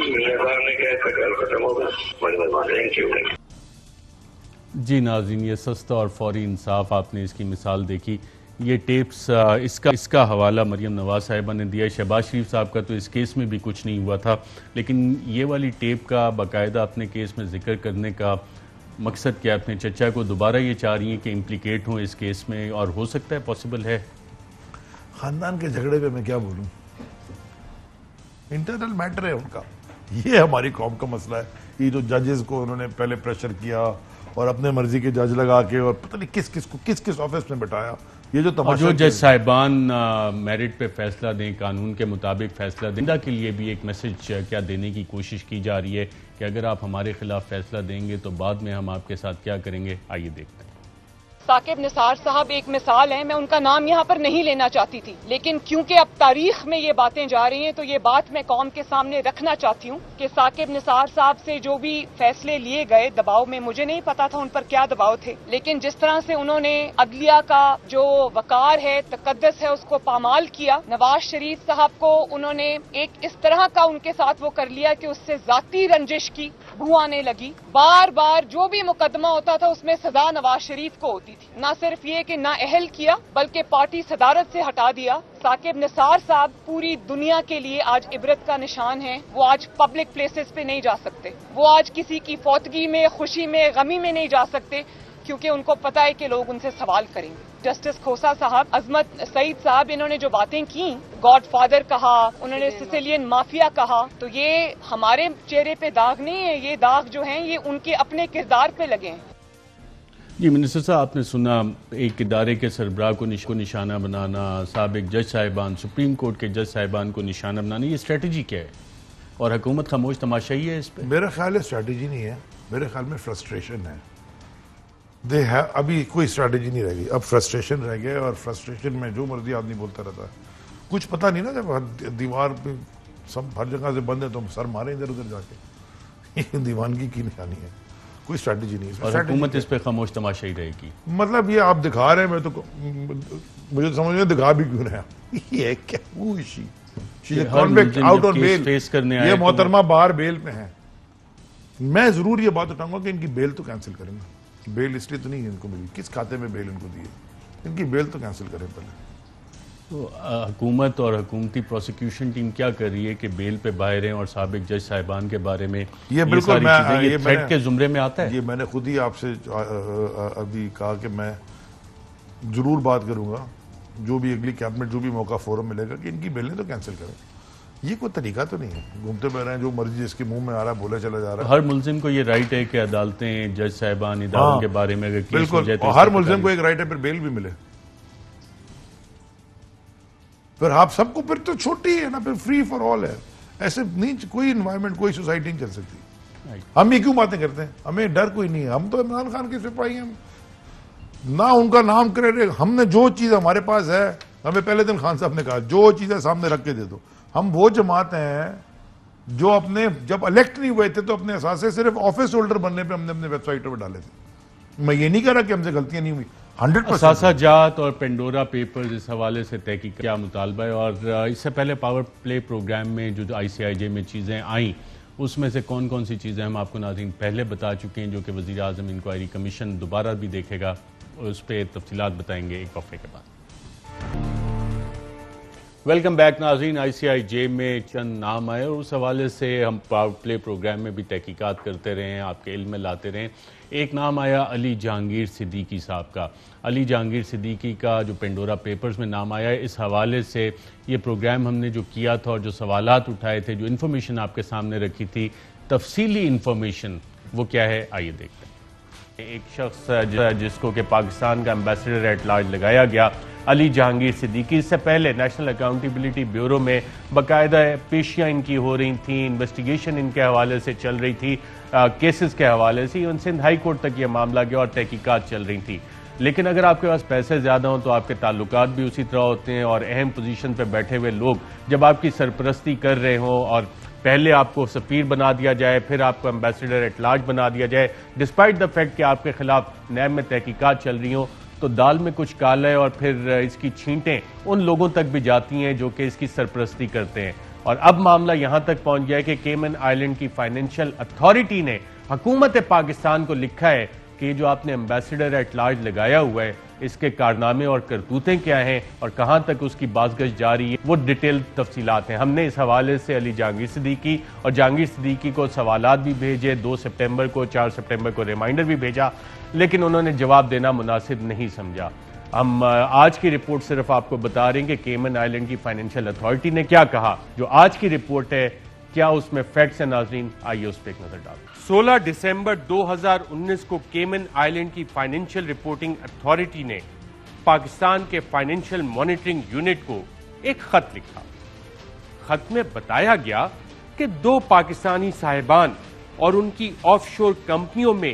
E: میاں صاحب نے کیا خیال ختم ہوگا. بڑی مہربانی. Thank you.
A: جی ناظرین, یہ سستا اور فوری انصاف, آپ نے اس کی مثال دیکھی. یہ ٹیپس اس کا حوالہ مریم نواز صاحبہ نے دیا ہے. شہباز شریف صاحب کا تو اس کیس میں بھی کچھ نہیں ہوا تھا, لیکن یہ والی ٹیپ کا باقاعدہ اپنے کیس میں ذکر کرنے کا مقصد کیا, اپنے چچا کو دوبارہ یہ چاہ رہی ہیں کہ امپلیکیٹ ہوں اس کیس میں, اور ہو سکتا ہے پاسبل ہے.
D: خاندان کے جھگڑے پہ میں کیا بولوں, انٹرنل میٹر ہے ان کا, یہ ہماری قوم کا مسئلہ ہے. یہ جو ججز کو انہوں نے پہلے پریشر کیا اور اپنے مرضی کے جج لگا کے اور پتہ نہیں کس کس کو کس آفس میں بٹھایا, یہ جو تماشا.
A: جو جج صاحبان میرٹ پہ فیصلہ دیں, قانون کے مطابق فیصلہ دیں, کے لیے بھی ایک میسج کیا دینے کی کوشش کی جا رہی ہے کہ اگر آپ ہمارے خلاف فیصلہ دیں گے تو بعد میں ہم آپ کے ساتھ کیا کریں گے, آئیے دیکھتے ہیں.
F: ثاقب نثار صاحب ایک مثال ہیں, میں ان کا نام یہاں پر نہیں لینا چاہتی تھی, لیکن کیونکہ اب تاریخ میں یہ باتیں جا رہی ہیں تو یہ بات میں قوم کے سامنے رکھنا چاہتی ہوں کہ ثاقب نثار صاحب سے جو بھی فیصلے لیے گئے دباؤ میں, مجھے نہیں پتا تھا ان پر کیا دباؤ تھے, لیکن جس طرح سے انہوں نے عدلیہ کا جو وقار ہے, تقدس ہے, اس کو پامال کیا. نواز شریف صاحب کو انہوں نے ایک اس طرح کا ان کے ساتھ وہ کر لیا کہ اس سے ذاتی رنجش کی بو آنے لگی. بار بار جو بھی مقدمہ ہوتا تھا اس میں سزا نواز شریف کو ہوتی تھی. نہ صرف یہ کہ نہ اہل کیا بلکہ پارٹی صدارت سے ہٹا دیا. ثاقب نثار صاحب پوری دنیا کے لیے آج عبرت کا نشان ہیں. وہ آج پبلک پلیسز پہ نہیں جا سکتے, وہ آج کسی کی فوتگی میں, خوشی میں, غمی میں نہیں جا سکتے, کیونکہ ان کو پتا ہے کہ لوگ ان سے سوال کریں گے. جسٹس کھوسا صاحب, عظمت سعید صاحب, انہوں نے جو باتیں کی, گاڈ فادر کہا, انہوں نے سسیلین مافیا کہا, تو یہ ہمارے چہرے پہ داغ نہیں ہے, یہ داغ جو ہیں یہ ان کے اپنے کردار پہ لگے ہیں.
A: جی منسٹر صاحب, آپ نے سنا ایک ادارے کے سربراہ کو نشانہ بنانا, سابق جج صاحبان, سپریم کورٹ کے جج صاحبان کو نشانہ بنانا, یہ اسٹریٹجی کیا ہے اور حکومت خاموش تماشائی ہے اس پہ؟
D: میرا خیال ہے اسٹریٹجی نہیں ہے, میرے خیال میں فرسٹریشن ہے. ابھی کوئی اسٹریٹجی نہیں رہ گئی, اب فرسٹریشن رہ گیا, اور فرسٹریشن میں جو مرضی آدمی بولتا رہتا ہے. کچھ پتہ نہیں نا, جب دیوار پہ سب ہر جگہ سے بند ہے تو ہم سر ماریں ادھر ادھر جا کے, یہ دیوانگی کی نشانی ہے, کوئی اسٹریٹجی نہیں ہے.
A: اور حکومت اس پہ خاموش تماشائی رہے گی.
D: مطلب یہ آپ دکھا رہے ہیں, میں تو مجھے سمجھ میں دکھا بھی کیوں رہا, یہ کیا آؤٹ آن بیل, یہ محترمہ باہر بیل پہ ہیں. میں ضرور یہ بات اٹھاؤں گا کہ ان کی بیل تو کینسل کریں گے. بیل اس لیے تو نہیں ان کو ملی, کس کھاتے میں بیل ان کو دی ہے, ان کی بیل تو کینسل کریں پہلے.
A: تو حکومت اور حکومتی پروسیکیوشن ٹیم کیا کر رہی ہے کہ بیل پہ باہر ہیں اور سابق جج صاحبان کے بارے میں
D: یہ بالکل
A: یہ تھریٹ کے زمرے میں آتا ہے؟
D: یہ میں نے خود ہی آپ سے ابھی کہا کہ میں ضرور بات کروں گا، جو بھی اگلی کیبنٹ جو بھی موقع فورم ملے گا کہ ان کی بیلیں تو کینسل کریں. یہ کوئی طریقہ تو نہیں ہے، گھومتے پہ رہے ہیں جو مرضی جس کے منہ میں آ رہا ہے بولا چلا جا رہا ہے.
A: ہر ملزم کو یہ رائٹ ہے کہ عدالتیں جج صاحبان اداروں کے بارے میں اگر کیس ہو
D: بالکل،
A: جائے تو
D: اور ہر ملزم کو ایک رائٹ ہے پھر بیل بھی ملے. پھر آپ سب کو پھر تو چھوٹی ہے نا، پھر فری فار آل ہے. ایسے نہیں، کوئی انوائرمنٹ کوئی سوسائٹی نہیں چل سکتی. ہم یہ کیوں باتیں کرتے ہیں؟ ہمیں ڈر کوئی نہیں ہے. ہم تو عمران خان کے سپاہی ہیں، نہ ان کا نام کرے. ہم نے جو چیز ہمارے پاس ہے، ہمیں پہلے دن خان صاحب نے کہا جو چیزیں سامنے رکھ کے دے دو. ہم وہ جماعت ہیں جو اپنے جب الیکٹ نہیں ہوئے تھے تو اپنے اثاثے صرف آفس ہولڈر بننے پہ ہم نے اپنے ویب سائٹ پہ ڈالے تھے. میں یہ نہیں کہہ رہا کہ ہم سے غلطیاں نہیں ہوئی، 100%.
A: اثاثہ جات اور پینڈورا پیپرز اس حوالے سے تحقیق کیا مطالبہ ہے؟ اور اس سے پہلے پاور پلے پروگرام میں جو ICIJ میں چیزیں آئیں اس میں سے کون کون سی چیزیں ہم آپ کو ناظرین پہلے بتا چکے ہیں جو کہ وزیر اعظم انکوائری کمیشن دوبارہ بھی دیکھے گا، اس پہ تفصیلات بتائیں گے ایک وقفے کے بعد. ویلکم بیک ناظرین. ICIJ میں چند نام آئے اور اس حوالے سے ہم پاور پلے پروگرام میں بھی تحقیقات کرتے رہے ہیں، آپ کے علم میں لاتے رہے ہیں. ایک نام آیا علی جہانگیر صدیقی صاحب کا. علی جہانگیر صدیقی کا جو پینڈورا پیپرز میں نام آیا ہے، اس حوالے سے یہ پروگرام ہم نے جو کیا تھا اور جو سوالات اٹھائے تھے، جو انفارمیشن آپ کے سامنے رکھی تھی، تفصیلی انفارمیشن وہ کیا ہے آئیے دیکھتے ہیں. ایک شخص جس کو کہ پاکستان کا ایمبیسڈر ایٹ لارج لگایا گیا، علی جہانگیر صدیقی، اس سے پہلے نیشنل اکاؤنٹیبلٹی بیورو میں باقاعدہ پیشیاں ان کی ہو رہی تھیں، انویسٹیگیشن ان کے حوالے سے چل رہی تھی، کیسز کے حوالے سے ایون سندھ ہائی کورٹ تک یہ معاملہ گیا اور تحقیقات چل رہی تھی. لیکن اگر آپ کے پاس پیسے زیادہ ہوں تو آپ کے تعلقات بھی اسی طرح ہوتے ہیں، اور اہم پوزیشن پہ بیٹھے ہوئے لوگ جب آپ کی سرپرستی کر رہے ہوں اور پہلے آپ کو سفیر بنا دیا جائے، پھر آپ کو ایمبیسڈر ایٹ لارج بنا دیا جائے، ڈسپائٹ دا فیکٹ کہ آپ کے خلاف نیب میں تحقیقات چل رہی ہوں، تو دال میں کچھ کالا ہے اور پھر اس کی چھینٹیں ان لوگوں تک بھی جاتی ہیں جو کہ اس کی سرپرستی کرتے ہیں. اور اب معاملہ یہاں تک پہنچ گیا ہے کہ کیمن آئلینڈ کی فائنینشل اتھارٹی نے حکومت پاکستان کو لکھا ہے کہ یہ جو آپ نے ایمبیسڈر ایٹ لارج لگایا ہوا ہے، اس کے کارنامے اور کرتوتیں کیا ہیں اور کہاں تک اس کی بازگشت جاری ہے، وہ ڈیٹیل تفصیلات ہیں. ہم نے اس حوالے سے علی جہانگیر صدیقی اور جہانگیر صدیقی کو سوالات بھی بھیجے، 2 سپٹمبر کو، 4 سپٹمبر کو ریمائنڈر بھی بھیجا، لیکن انہوں نے جواب دینا مناسب نہیں سمجھا. ہم آج کی رپورٹ صرف آپ کو بتا رہے ہیں کہ کیمن آئلینڈ کی فائنینشل اتھارٹی نے کیا کہا. جو آج کی رپورٹ ہے، کیا اس میں فیکٹس ہیں ناظرین؟ آئیے اس پہ ایک نظر ڈالیں. 16 دسمبر 2019 کو کیمن آئلینڈ کی فائنینشل رپورٹنگ اتھارٹی نے پاکستان کے فائنینشل مانیٹرنگ یونٹ کو ایک خط لکھا. خط میں بتایا گیا کہ 2 پاکستانی صاحبان اور ان کی آف شور کمپنیوں میں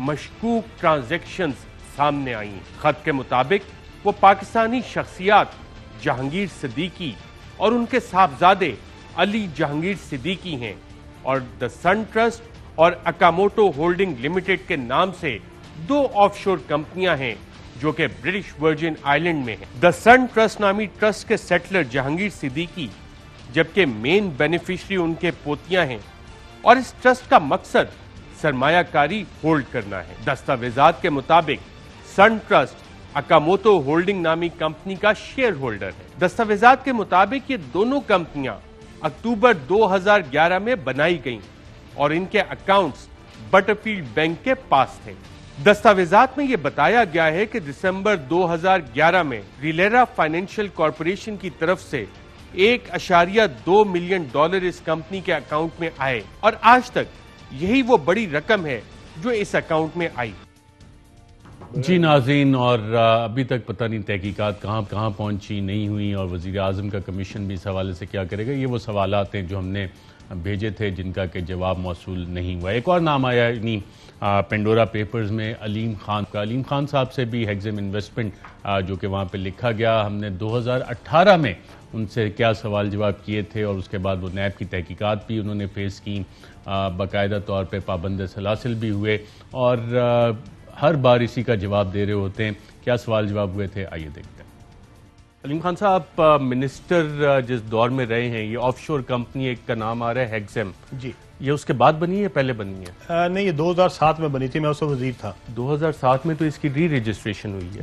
A: مشکوک ٹرانزیکشنز سامنے آئیں. خط کے مطابق وہ پاکستانی شخصیات جہانگیر صدیقی اور ان کے صاحبزادے علی جہانگیر صدیقی ہیں، اور دا سن ٹرسٹ اور اکاموٹو ہولڈنگ لمیٹڈ کے نام سے 2 آف شور کمپنیاں ہیں جو کہ برٹش ورجن آئلینڈ میں ہیں. دا سن ٹرسٹ نامی ٹرسٹ کے سیٹلر جہانگیر صدیقی جبکہ مین بینیفیشری ان کے پوتیاں ہیں، اور اس ٹرسٹ کا مقصد سرمایہ کاری ہولڈ کرنا ہے. دستاویزات کے مطابق سن ٹرسٹ اکاموٹو ہولڈنگ نامی کمپنی کا شیئر ہولڈر ہے. دستاویزات کے مطابق یہ دونوں کمپنیاں اکتوبر 2011 میں بنائی گئیں اور ان کے اکاؤنٹس بٹرفیلڈ بینک کے پاس تھے. دستاویزات میں یہ بتایا گیا ہے کہ دسمبر 2011 میں ریلیرا فائنینشل کارپوریشن کی طرف سے $1.2 ملین اس کمپنی کے اکاؤنٹ میں آئے، اور آج تک یہی وہ بڑی رقم ہے جو اس اکاؤنٹ میں آئی. جی ناظرین، اور ابھی تک پتہ نہیں تحقیقات کہاں پہنچی نہیں ہوئی، اور وزیر اعظم کا کمیشن بھی اس حوالے سے کیا کرے گا. یہ وہ سوالات ہیں جو ہم نے بھیجے تھے جن کا کہ جواب موصول نہیں ہوا. ایک اور نام آیا پینڈورا پیپرز میں علیم خان کا. علیم خان صاحب سے بھی ہیگزم انویسٹمنٹ جو کہ وہاں پہ لکھا گیا، ہم نے 2018 میں ان سے کیا سوال جواب کیے تھے، اور اس کے بعد وہ نیب کی تحقیقات بھی انہوں نے فیس کی، باقاعدہ طور پہ پابند سلاسل بھی ہوئے، اور ہر بار اسی کا جواب دے رہے ہوتے ہیں. کیا سوال جواب ہوئے تھے آئیے دیکھتے ہیں. علیم خان صاحب، منسٹر جس دور میں رہے ہیں، یہ آف شور کمپنی ایک کا نام آ رہا ہے ہیگزم،
G: جی،
A: یہ اس کے بعد بنی ہے پہلے بنی ہے؟
G: نہیں، یہ 2007 میں بنی تھی، میں اس وقت وزیر تھا.
A: 2007 میں تو اس کی ری رجسٹریشن ہوئی ہے.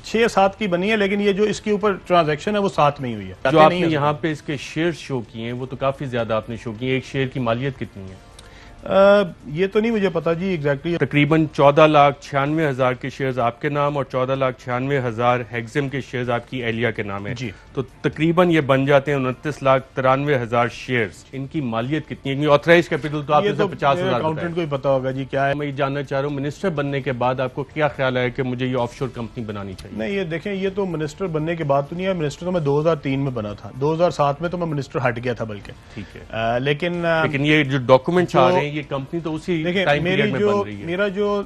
G: 6-7 کی بنی ہے، لیکن یہ جو اس کے اوپر ٹرانزیکشن ہے وہ 7 میں ہی ہوئی ہے.
A: جو آپ نے یہاں پہ اس کے شیئر شو کیے ہیں وہ تو کافی زیادہ آپ نے شو کیے ہیں. ایک شیئر کی مالیت کتنی ہے؟
G: یہ تو نہیں مجھے پتا جی ایگزیکٹلی.
A: تقریباً 14,96,000 کے شیئرز آپ کے نام اور 14,96,000 ہیگزم کے شیئرز آپ کی اہلیہ کے نام ہیں
G: جی.
A: تو تقریباً یہ بن جاتے ہیں 29,93,000 شیئرز. ان کی مالیت کتنی ہے؟ آتھرائز کیپٹل تو آپ نے 50,000
G: اکاؤنٹنٹ کو ہی پتا ہوگا جی کیا ہے.
A: میں یہ جاننا چاہ رہا ہوں منسٹر بننے کے بعد آپ کو کیا خیال ہے کہ مجھے یہ آف شور کمپنی بنانی چاہیے؟
G: نہیں، یہ دیکھیں یہ تو منسٹر بننے کے بعد تو نہیں ہے. منسٹر تو میں 2003 میں بنا تھا، 2007 میں تو میں منسٹر ہٹ گیا تھا بلکہ.
A: ٹھیک ہے،
G: لیکن
A: یہ جو ڈاکومنٹس آ رہے ہیں یہ کمپنی تو اسی
G: دیکھیں میرا جو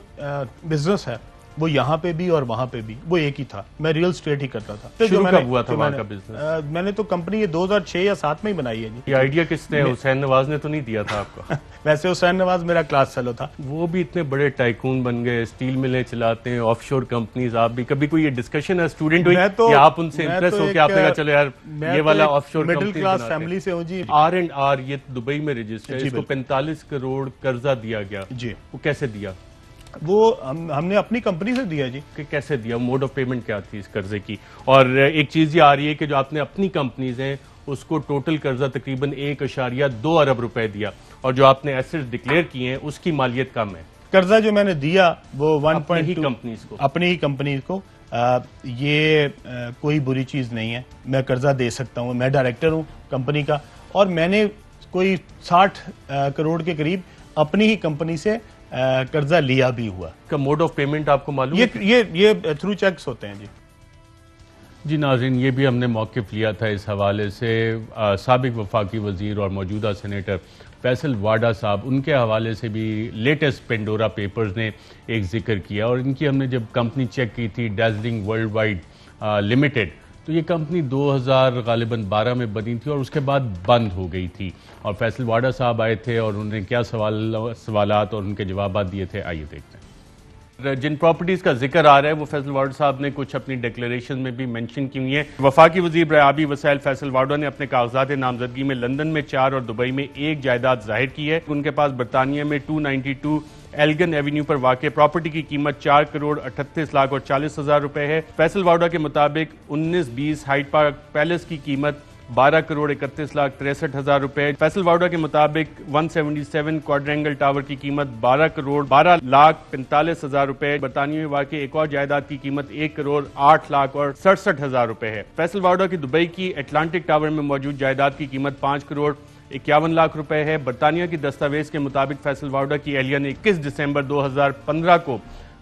G: بزنس ہے وہ یہاں پہ بھی اور وہاں پہ بھی وہ ایک ہی تھا. میں ریئل اسٹیٹ ہی کرتا تھا.
A: شروع کب ہوا تھا وہاں کا بزنس؟
G: میں نے تو کمپنی یہ 2006 یا 2007 میں ہی بنائی ہے جی.
A: یہ آئیڈیا کس نے؟ حسین نواز نے تو نہیں دیا تھا آپ کو؟
G: ویسے حسین نواز میرا کلاس فیلو تھا.
A: وہ بھی اتنے بڑے ٹائکون بن گئے، اسٹیل ملیں چلاتے ہیں، آف شور کمپنیز. آپ بھی کبھی کوئی یہ ڈسکشن ہے اسٹوڈنٹ ہوئی یا آپ ان سے امپریس ہو کہ آپ نے کہا چلو یار یہ والا آف شور
G: مڈل کلاس فیملی سے ہوں جی.
A: R&R یہ دبئی میں رجسٹر ہے، اس کو 45 کروڑ قرضہ دیا گیا
G: جی.
A: وہ کیسے دیا؟
G: وہ ہم نے اپنی کمپنی سے دیا جی.
A: کہ کیسے دیا؟ موڈ آف پیمنٹ کیا تھی اس قرضے کی؟ اور ایک چیز یہ آ رہی ہے کہ جو آپ نے اپنی کمپنیز ہیں اس کو ٹوٹل قرضہ تقریباً 1.2 ارب روپے دیا اور جو آپ نے ایسٹ ڈکلیئر کیے ہیں اس کی مالیت کم ہے.
G: قرضہ جو میں نے دیا وہ
A: 1.2 کمپنیز کو،
G: اپنی ہی کمپنیز کو. یہ کوئی بری چیز نہیں ہے، میں قرضہ دے سکتا ہوں. میں ڈائریکٹر ہوں کمپنی کا اور میں نے کوئی 60 کروڑ کے قریب اپنی ہی کمپنی سے قرضہ لیا بھی ہوا.
A: کا موڈ آف پیمنٹ آپ کو معلوم ہے؟
G: یہ تھرو چیکس ہوتے ہیں جی.
A: جی ناظرین، یہ بھی ہم نے موقف لیا تھا اس حوالے سے. سابق وفاقی وزیر اور موجودہ سینیٹر فیصل واڈا صاحب، ان کے حوالے سے بھی لیٹسٹ پینڈورا پیپرز نے ایک ذکر کیا اور ان کی ہم نے جب کمپنی چیک کی تھی ڈیزلنگ ورلڈ وائڈ لمیٹڈ، تو یہ کمپنی 2012 میں بنی تھی اور اس کے بعد بند ہو گئی تھی. اور فیصل واڈا صاحب آئے تھے اور انہوں نے کیا سوالات اور ان کے جوابات دیے تھے، آئیے دیکھتے ہیں. جن پراپرٹیز کا ذکر آ رہا ہے وہ فیصل واڈا صاحب نے کچھ اپنی ڈیکلیریشن میں بھی منشن کی ہوئی ہیں. وفاقی وزیر برائے آبی وسائل فیصل واڈا نے اپنے کاغذات نامزدگی میں لندن میں 4 اور دبئی میں 1 جائیداد ظاہر کی ہے. ان کے پاس برطانیہ میں 292 ایلگن ایونیو پر واقع پراپرٹی کی قیمت 4 کروڑ 38 لاکھ اور 40 ہزار روپے ہے. فیصل واڈا کے مطابق 1920 ہائیڈ پارک پیلس کی قیمت 12 کروڑ 31 لاکھ 63 ہزار روپے. فیصل واڈا کے مطابق 177 کوارڈرینگل ٹاور کی قیمت 12 کروڑ 12 لاکھ 45 ہزار روپے. برطانیہ میں واقع ایک اور جائیداد کی قیمت 1 کروڑ 8 لاکھ اور 67 ہزار روپے ہے. فیصل واڈا کی دبئی کی اٹلانٹک ٹاور میں موجود جائیداد کی قیمت 5 کروڑ 51 لاکھ روپے ہے. برطانیہ کی دستاویز کے مطابق فیصل واڈا کی اہلیہ نے 21 دسمبر 2015 کو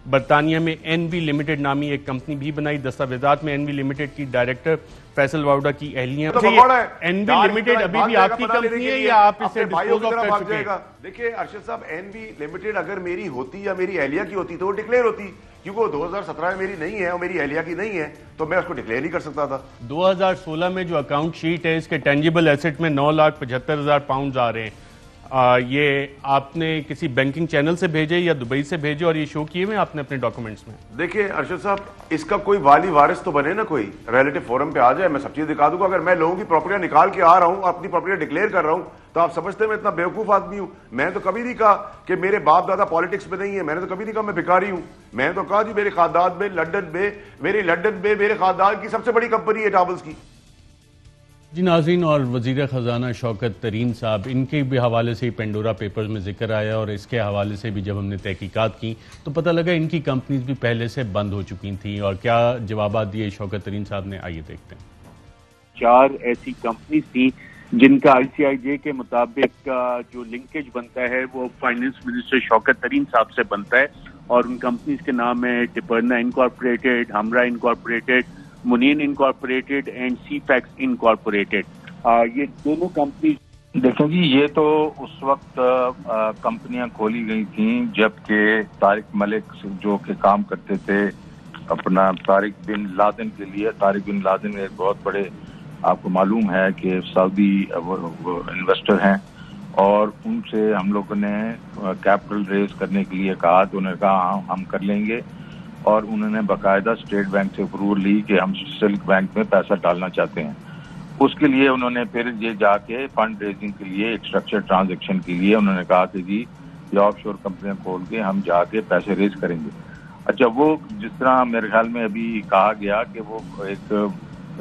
A: برطانیہ میں این وی لمیٹڈ نامی ایک کمپنی بھی بنائی. دستاویزات میں این وی لمیٹڈ کی ڈائریکٹر فیصل واڈا کی اہلیہ. این وی لمیٹڈ ابھی بھی آپ کی کمپنی ہے یا آپ اسے ڈسپوز آف کر چکے ہیں؟
H: دیکھیں ارشد صاحب، این وی لمیٹڈ اگر میری ہوتی یا میری اہلیہ کی ہوتی تو وہ ڈکلیئر ہوتی، کیونکہ وہ 2017 میں میری نہیں ہے اور میری اہلیہ کی نہیں ہے تو میں اس کو ڈکلیئر نہیں کر سکتا تھا.
A: 2016 میں جو اکاؤنٹ شیٹ ہے اس کے ٹینجیبل ایسٹ میں 9,75,000 پاؤنڈز آ رہے ہیں. یہ آپ نے کسی بینکنگ چینل سے بھیجے یا دبئی سے بھیجے اور یہ شو کیے ہوئے آپ نے اپنے ڈاکومنٹس میں؟
H: دیکھیں ارشد صاحب، اس کا کوئی والی وارث تو بنے نا، کوئی ریلیٹو فورم پہ آ جائے، میں سب چیز دکھا دوں گا. اگر میں لوگوں کی پراپرٹیاں نکال کے آ رہا ہوں، اپنی پراپرٹیاں ڈکلیئر کر رہا ہوں، تو آپ سمجھتے ہیں میں اتنا بیوقوف آدمی ہوں؟ میں تو کبھی نہیں کہا کہ میرے باپ دادا پالیٹکس میں نہیں ہے. میں نے تو کبھی نہیں کہا میں بھکاری ہوں. میں نے تو کہا جی میرے خاندان میں لنڈن میں میرے خاندان کی سب سے بڑی کمپنی ہے ٹاورز کی.
A: جی ناظرین، اور وزیر خزانہ شوکت ترین صاحب، ان کے بھی حوالے سے پینڈورا پیپرز میں ذکر آیا اور اس کے حوالے سے بھی جب ہم نے تحقیقات کی تو پتہ لگا ان کی کمپنیز بھی پہلے سے بند ہو چکی تھیں. اور کیا جوابات دیے شوکت ترین صاحب نے، آئیے دیکھتے ہیں.
I: 4 ایسی کمپنیز تھیں جن کا ICIJ کے مطابق جو لنکیج بنتا ہے وہ فائنانس منسٹر شوکت ترین صاحب سے بنتا ہے اور ان کمپنیز کے نام ہے ٹپرنا انکارپوریٹڈ، ہمرا انکارپوریٹڈ، منین انکارپوریٹڈ اینڈ سی فیکس انکارپوریٹڈ. یہ دونوں کمپنیز
J: دیکھیں جی، یہ تو اس وقت کمپنیاں کھولی گئی تھیں جبکہ طارق ملک جو کہ کام کرتے تھے اپنا طارق بن لادن کے لیے. طارق بن لادن ایک بہت بڑے، آپ کو معلوم ہے کہ سعودی انویسٹر ہیں اور ان سے ہم لوگوں نے کیپٹل ریز کرنے کے لیے کہا تو انہوں نے کہا ہم کر لیں گے اور انہوں نے باقاعدہ اسٹیٹ بینک سے اپروول لی کہ ہم سلک بینک میں پیسہ ڈالنا چاہتے ہیں. اس کے لیے انہوں نے پھر یہ جا کے فنڈ ریزنگ کے لیے ایک اسٹرکچر ٹرانزیکشن کے لیے انہوں نے کہا کہ جی یہ آف شور کمپنیاں کھول کے ہم جا کے پیسے ریز کریں گے. اچھا وہ جس طرح میرے خیال میں ابھی کہا گیا کہ وہ ایک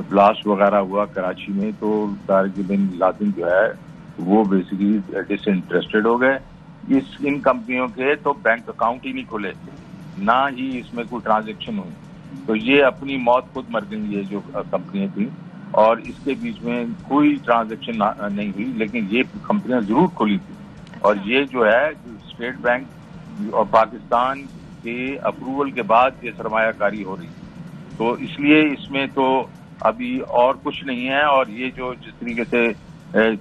J: بلاسٹ وغیرہ ہوا کراچی میں تو طارق بن لادن جو ہے وہ بیسیکلی ڈس انٹرسٹڈ ہو گئے. ان کمپنیوں کے تو بینک اکاؤنٹ ہی نہیں کھلے, نہ ہی اس میں کوئی ٹرانزیکشن ہوئی, تو یہ اپنی موت خود مر گئی یہ جو کمپنیاں تھیں, اور اس کے بیچ میں کوئی ٹرانزیکشن نہیں ہوئی, لیکن یہ کمپنیاں ضرور کھلی تھی. اور یہ جو ہے اسٹیٹ بینک اور پاکستان کے اپروول کے بعد یہ سرمایہ کاری ہو رہی, تو اس لیے اس میں تو ابھی اور کچھ نہیں ہے. اور یہ جو جس طریقے سے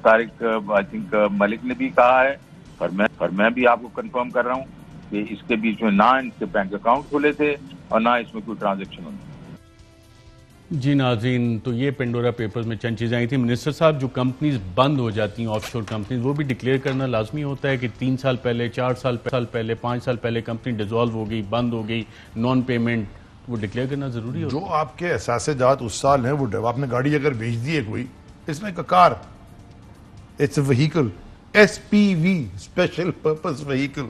J: طارق آئی تھنک ملک نے بھی کہا ہے, پر میں بھی آپ کو کنفرم کر رہا ہوں کہ اس کے بیچ میں نہ ان کے بینک اکاؤنٹ کھلے تھے اور نہ اس میں کوئی ٹرانزیکشن ہوئی.
A: جی ناظرین, تو یہ پینڈورا پیپرز میں چند چیزیں آئی تھیں. منسٹر صاحب, جو کمپنیز بند ہو جاتی ہیں آف شور کمپنیز, وہ بھی ڈکلیئر کرنا لازمی ہوتا ہے کہ 3 سال پہلے, 4 سال پہلے, 5 سال پہلے کمپنی ڈیزالو ہو گئی, بند ہو گئی, نان پیمنٹ, وہ ڈکلیئر کرنا ضروری ہوتا ہے؟
D: جو آپ کے اثاثے جات اس سال ہیں وہ آپ نے گاڑی اگر بھیج دی ہے کوئی, اس میں ایک car, it's a vehicle, S P V, special purpose vehicle,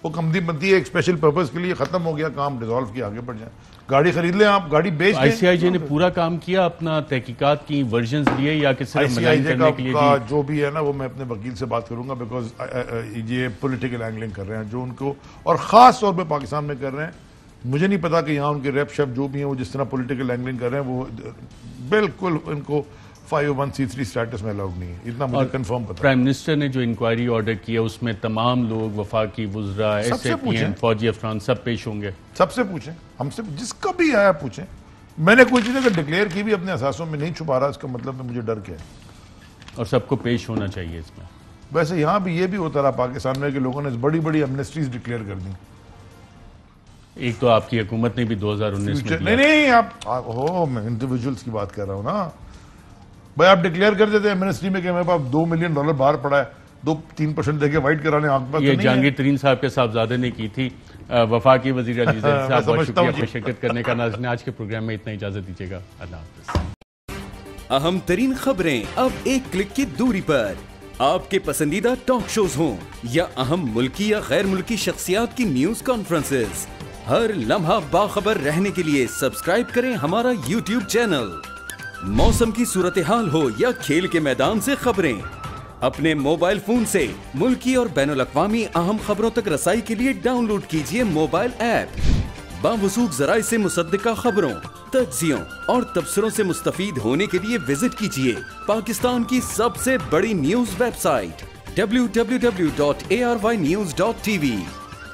D: وہ کمپنی بنتی ہے ایک اسپیشل پرپز کے لیے, ختم ہو گیا کام, ڈیزالو کیا, آگے بڑھ جائیں, گاڑی خرید لیں آپ, گاڑی بیچ دیں.
A: ICIJ نے پورا کام کیا, اپنا تحقیقات کی, ورژنز لیے, یا کہ صرف ملائن کرنے کے لیے
D: کا جو بھی ہے نا وہ میں اپنے وکیل سے بات کروں گا, بیکاز یہ پولیٹیکل اینگلنگ کر رہے ہیں جو ان کو, اور خاص طور پہ پاکستان میں کر رہے ہیں. مجھے نہیں پتا کہ یہاں ان کے ریپ شیپ جو بھی ہیں وہ جس طرح پولیٹیکل اینگلنگ کر رہے ہیں وہ بالکل ان کو 501c3 سٹیٹس میں الاؤڈ نہیں ہے, اتنا مجھے کنفرم پتا.
A: پرائم منسٹر نے جو انکوائری آرڈر کیا اس میں تمام لوگ, وفاقی وزراء, ایس اے پی ایم, فوجی افسران, سب پیش ہوں گے.
D: سب سے پوچھیں, ہم سے جس کا بھی آیا پوچھیں. میں نے کوئی چیز اگر ڈکلیئر کی بھی اپنے اثاثوں میں نہیں چھپا رہا, اس کا مطلب مجھے ڈر کیا ہے,
A: اور سب کو پیش ہونا چاہیے اس میں.
D: ویسے یہاں بھی یہ بھی ہوتا رہا پاکستان میں کہ لوگوں نے بڑی بڑی امنسٹریز ڈکلیئر کر دی.
A: ایک تو آپ کی حکومت نے بھی 2019 میں
D: نہیں, آپ میں انڈیویجولز کی بات کر رہا ہوں نا بھائی. آپ ڈکلیئر کر دیتے ہیں منسٹری میں کہ میرے پاس $2 ملین باہر پڑا ہے, 2-3% دے کے وائٹ کرانے, آپ پر
A: یہ جہانگیر ترین صاحب کے صاحبزادے نے کی تھی. وفاقی وزیر علی زیدی صاحب, بہت شکریہ شرکت کرنے کا. ناظرین, آج کے پروگرام میں اتنا, اجازت دیجیے گا, اللہ حافظ.
K: اہم ترین خبریں اب ایک کلک کی دوری پر. آپ کے پسندیدہ ٹاک شوز ہوں یا اہم ملکی یا غیر ملکی شخصیات کی نیوز کانفرنسز, ہر لمحہ باخبر رہنے کے لیے سبسکرائب کریں ہمارا YouTube چینل. موسم کی صورتحال ہو یا کھیل کے میدان سے خبریں, اپنے موبائل فون سے ملکی اور بین الاقوامی اہم خبروں تک رسائی کے لیے ڈاؤن لوڈ کیجیے موبائل ایپ. باوثوق ذرائع سے مصدقہ خبروں, تجزیوں اور تبصروں سے مستفید ہونے کے لیے وزٹ کیجیے پاکستان کی سب سے بڑی نیوز ویب سائٹ www.arYnews.tv.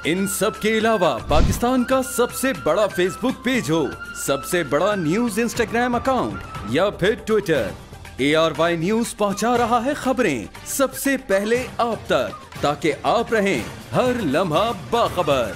K: ان سب کے علاوہ پاکستان کا سب سے بڑا فیس بک پیج ہو, سب سے بڑا نیوز انسٹاگرام اکاؤنٹ یا پھر ٹویٹر, ARY نیوز پہنچا رہا ہے خبریں سب سے پہلے آپ تک, تاکہ آپ رہیں ہر لمحہ باخبر.